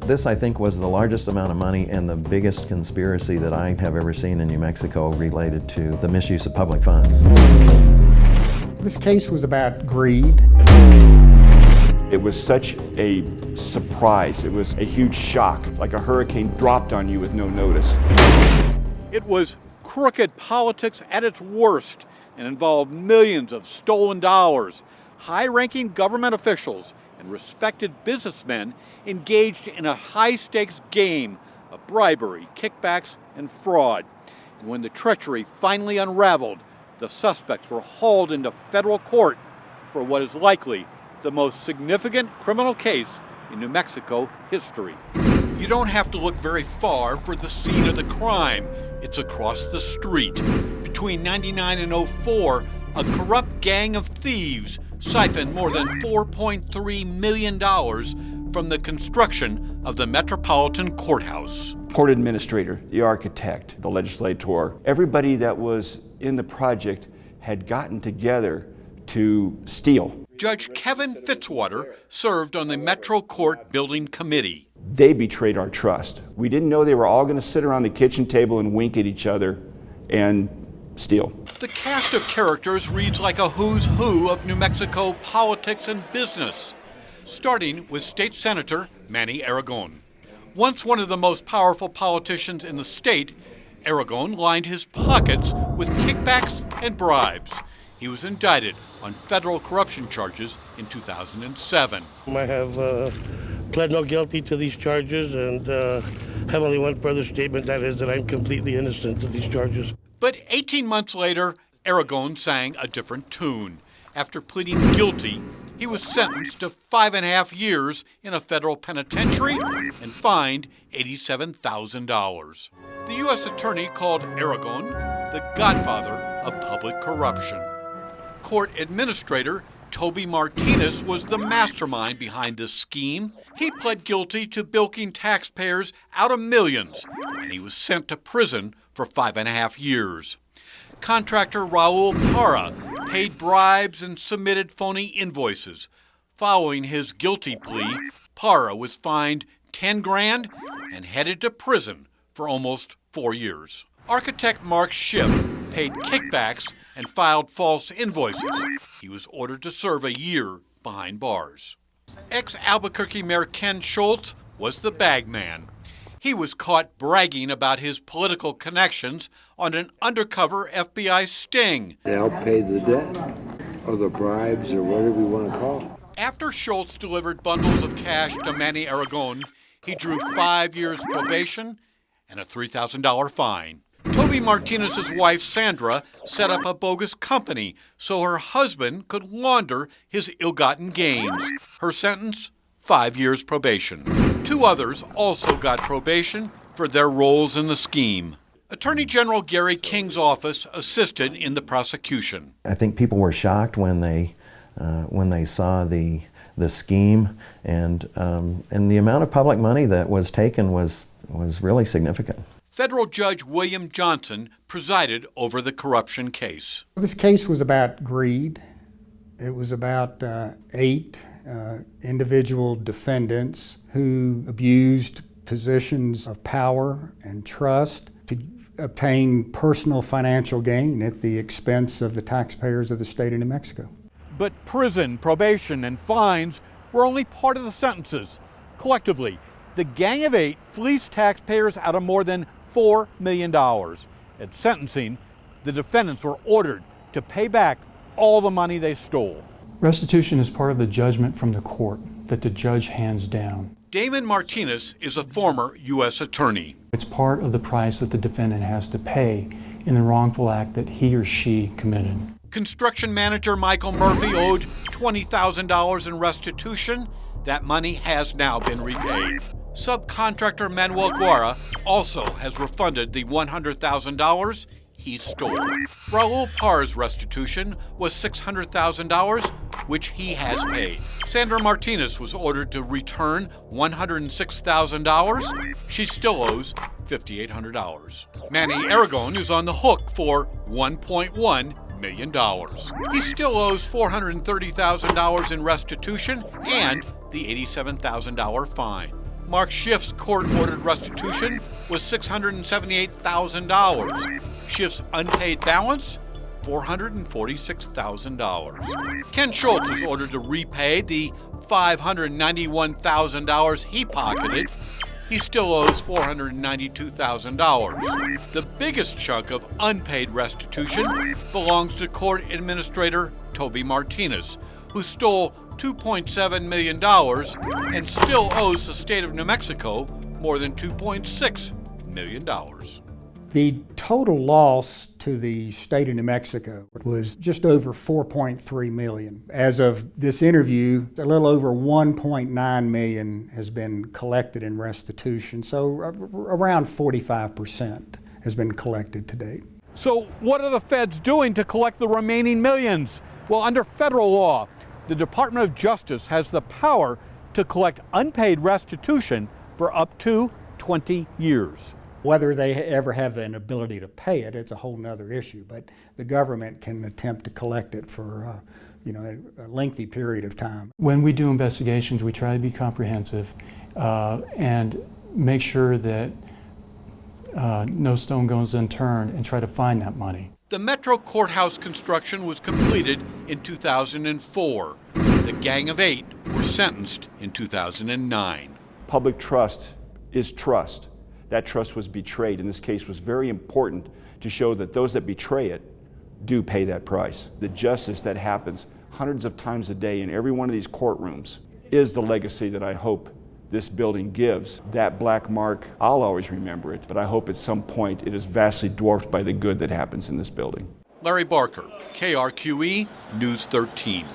This, I think, was the largest amount of money and the biggest conspiracy that I have ever seen in New Mexico related to the misuse of public funds. This case was about greed. It was such a surprise. It was a huge shock, like a hurricane dropped on you with no notice. It was crooked politics at its worst and involved millions of stolen dollars. High-ranking government officials and respected businessmen engaged in a high-stakes game of bribery, kickbacks, and fraud. And when the treachery finally unraveled, the suspects were hauled into federal court for what is likely the most significant criminal case in New Mexico history. You don't have to look very far for the scene of the crime. It's across the street. Between 99 and 04, a corrupt gang of thieves siphoned more than $4.3 million from the construction of the Metropolitan Courthouse. Court administrator, the architect, the legislator, everybody that was in the project had gotten together to steal. Judge Kevin Fitzwater served on the Metro Court Building Committee. They betrayed our trust. We didn't know they were all going to sit around the kitchen table and wink at each other and steal. The cast of characters reads like a who's who of New Mexico politics and business, starting with State Senator Manny Aragon. Once one of the most powerful politicians in the state, Aragon lined his pockets with kickbacks and bribes. He was indicted on federal corruption charges in 2007. I have pled no guilty to these charges and have only one further statement, that is that I'm completely innocent of these charges. But 18 months later, Aragon sang a different tune. After pleading guilty, he was sentenced to 5.5 years in a federal penitentiary and fined $87,000. The U.S. attorney called Aragon the godfather of public corruption. Court administrator Toby Martinez was the mastermind behind this scheme. He pled guilty to bilking taxpayers out of millions, and he was sent to prison for 5.5 years. Contractor Raul Parra paid bribes and submitted phony invoices. Following his guilty plea, Parra was fined $10,000 and headed to prison for almost 4 years. Architect Mark Schiff paid kickbacks and filed false invoices. He was ordered to serve a year behind bars. Ex-Albuquerque Mayor Ken Schultz was the bag man. He was caught bragging about his political connections on an undercover FBI sting. They help pay the debt, or the bribes, or whatever we want to call it. After Schultz delivered bundles of cash to Manny Aragon, he drew 5 years probation and a $3,000 fine. Toby Martinez's wife, Sandra, set up a bogus company so her husband could launder his ill-gotten gains. Her sentence, 5 years probation. 2 others also got probation for their roles in the scheme. Attorney General Gary King's office assisted in the prosecution. I think people were shocked when they saw the scheme, and the amount of public money that was taken was really significant. Federal Judge William Johnson presided over the corruption case. This case was about greed. It was about 8 individual defendants who abused positions of power and trust to obtain personal financial gain at the expense of the taxpayers of the state of New Mexico. But prison, probation, and fines were only part of the sentences. Collectively, the Gang of 8 fleeced taxpayers out of more than $4 million. At sentencing, the defendants were ordered to pay back all the money they stole. Restitution is part of the judgment from the court that the judge hands down. Damon Martinez is a former U.S. attorney. It's part of the price that the defendant has to pay in the wrongful act that he or she committed. Construction manager Michael Murphy owed $20,000 in restitution. That money has now been repaid. Subcontractor Manuel Guara also has refunded the $100,000 he stole. Raul Parra's restitution was $600,000, which he has paid. Sandra Martinez was ordered to return $106,000. She still owes $5,800. Manny Aragon is on the hook for $1.1 million. He still owes $430,000 in restitution and the $87,000 fine. Mark Schiff's court-ordered restitution was $678,000. Schiff's unpaid balance, $446,000. Ken Schultz was ordered to repay the $591,000 he pocketed. He still owes $492,000. The biggest chunk of unpaid restitution belongs to court administrator Toby Martinez, who stole $2.7 million and still owes the state of New Mexico more than $2.6 million. The total loss to the state of New Mexico was just over $4.3 million. As of this interview, a little over $1.9 million has been collected in restitution, so around 45% has been collected to date. So what are the feds doing to collect the remaining millions? Well, under federal law, the Department of Justice has the power to collect unpaid restitution for up to 20 years. Whether they ever have an ability to pay it, it's a whole nother issue, but the government can attempt to collect it for a lengthy period of time. When we do investigations, we try to be comprehensive and make sure that no stone goes unturned and try to find that money. The Metro Courthouse construction was completed in 2004. The Gang of Eight were sentenced in 2009. Public trust is trust. That trust was betrayed. In this case, was very important to show that those that betray it do pay that price. The justice that happens hundreds of times a day in every one of these courtrooms is the legacy that I hope this building gives. That black mark, I'll always remember it, but I hope at some point it is vastly dwarfed by the good that happens in this building. Larry Barker, KRQE News 13.